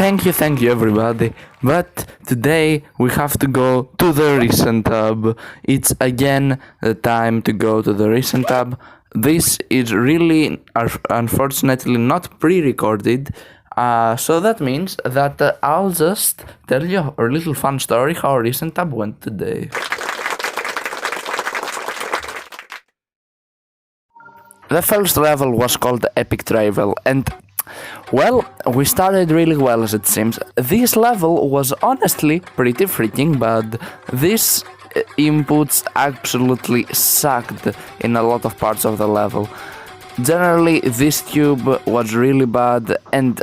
Thank you everybody. But today we have to go to the recent tab. It's again the time to go to the recent tab. This is really unfortunately not pre-recorded. So that means that I'll just tell you a little fun story how recent tab went today. The first level was called Epic Travel, and well, we started really well as it seems. This level was honestly pretty freaking bad. These inputs absolutely sucked in a lot of parts of the level. Generally, this tube was really bad, and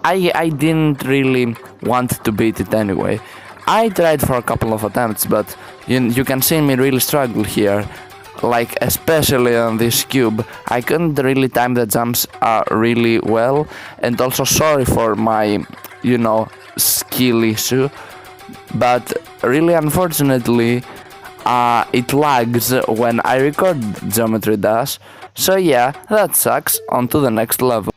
I didn't really want to beat it anyway. I tried for a couple of attempts, but you can see me really struggle here. Like, especially on this cube, I couldn't really time the jumps really well, and also sorry for my, skill issue, but really unfortunately, it lags when I record Geometry Dash, so yeah, that sucks. On to the next level.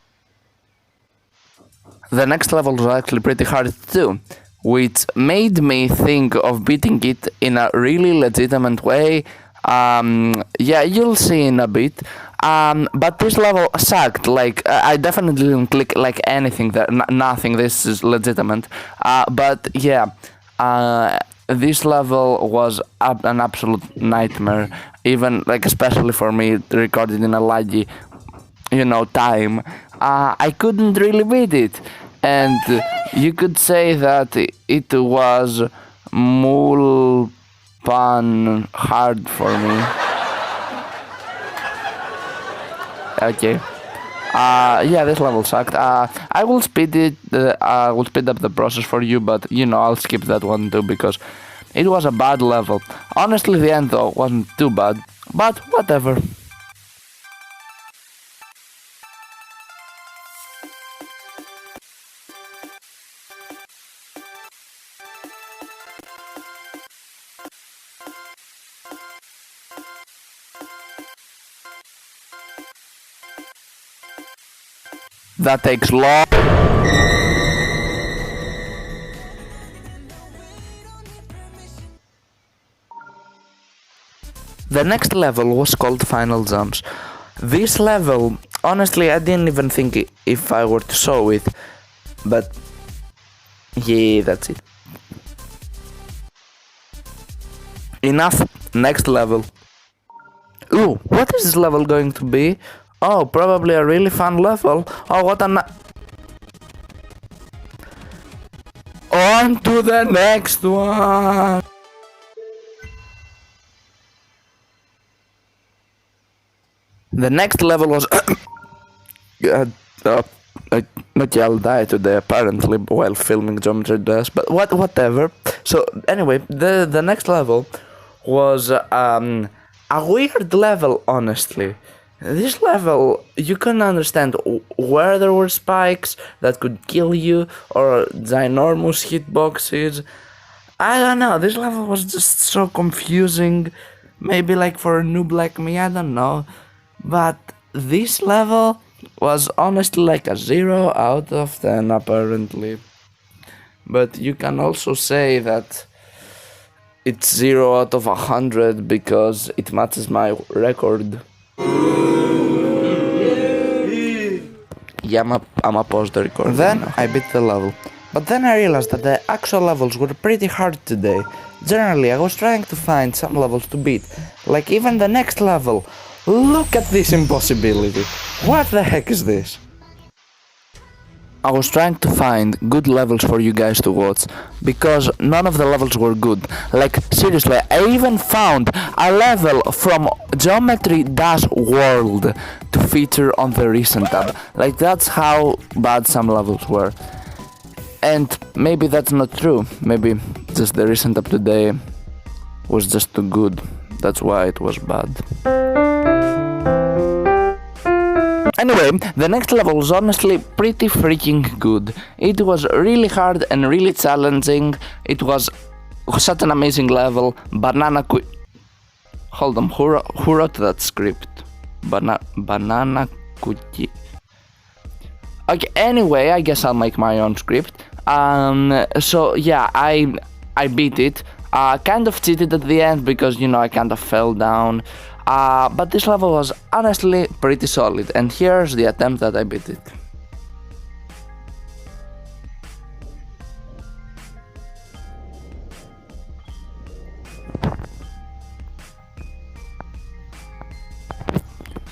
The next level was actually pretty hard too, which made me think of beating it in a really legitimate way. Yeah, you'll see in a bit. But this level sucked. Like, I definitely didn't click like anything there. Nothing. This is legitimate. But yeah, this level was an absolute nightmare. Even like, especially for me, recorded in a laggy, time. I couldn't really beat it, and you could say that it was hard for me. Okay. Yeah, this level sucked. I will speed up the process for you, but I'll skip that one too because it was a bad level. Honestly, the end though wasn't too bad, but whatever. That takes long. The next level was called Final Jumps. This level, honestly, I didn't even think if I were to show it, but yeah, that's it. Enough. Next level. Ooh, what is this level going to be? Oh, probably a really fun level. Oh, what a on to the next one. The next level was I'll die today apparently while filming Geometry Dash, but whatever. So anyway, the next level was a weird level, honestly. This level, you couldn't understand where there were spikes that could kill you or ginormous hitboxes. I don't know, this level was just so confusing. Maybe like for a noob like me, I don't know. But this level was honestly like a 0 out of 10 apparently. But you can also say that it's 0 out of 100 because it matches my record. Yeah, I'ma pause the recording. Then I beat the level. But then I realized that the actual levels were pretty hard today. Generally, I was trying to find some levels to beat. Like even the next level. Look at this impossibility. What the heck is this? I was trying to find good levels for you guys to watch, because none of the levels were good. Like, seriously, I even found a level from Geometry Dash World to feature on the recent tab. Like, that's how bad some levels were. And maybe that's not true. Maybe just the recent tab today was just too good. That's why it was bad. Anyway, the next level was honestly pretty freaking good. It was really hard and really challenging. It was such an amazing level. Hold on, who wrote that script? Banana cookie. Okay, anyway, I guess I'll make my own script. So yeah, I beat it. Kind of cheated at the end because I kind of fell down. But this level was honestly pretty solid, and here's the attempt that I beat it.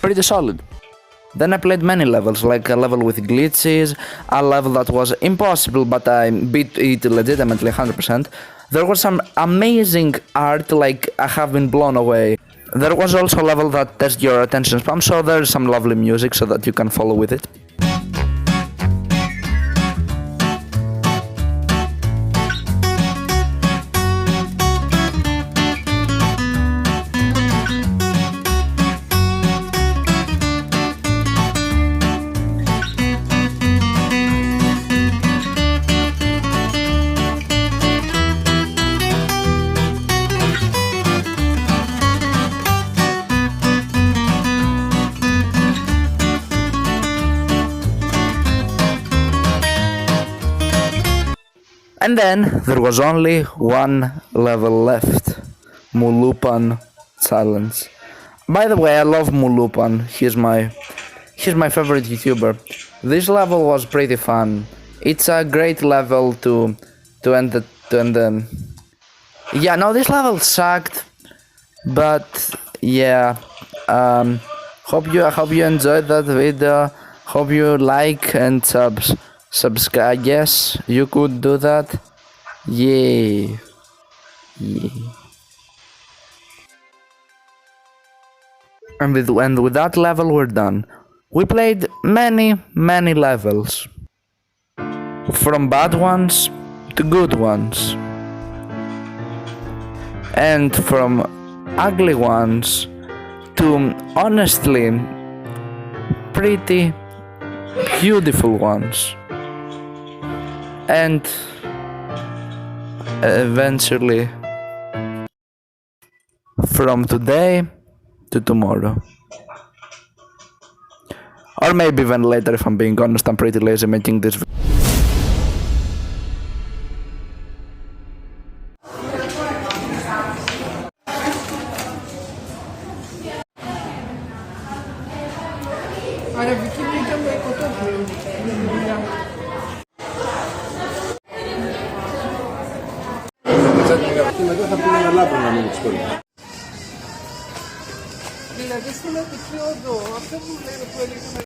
Pretty solid. Then I played many levels, like a level with glitches, a level that was impossible but I beat it legitimately 100%. There was some amazing art, like I have been blown away. There was also a level that tests your attention span, so there's some lovely music so that you can follow with it. And then there was only one level left, Mulupan Challenge. By the way, I love Mulupan. He's my favorite YouTuber. This level was pretty fun. It's a great level to end the. Yeah, no, this level sucked, but yeah. Hope you enjoyed that video. Hope you like and subscribe. Yes, you could do that. Yeah. And with that level we're done. We played many levels, from bad ones to good ones, and from ugly ones to honestly pretty beautiful ones, and eventually from today to tomorrow. Or maybe even later, if I'm being honest. I'm pretty lazy making this video. Μετά θα πήγαινε να λάπρω να μείνει σχολείο. Δηλαδή στην Αττική Οδό, αυτό που λένε που έλεγε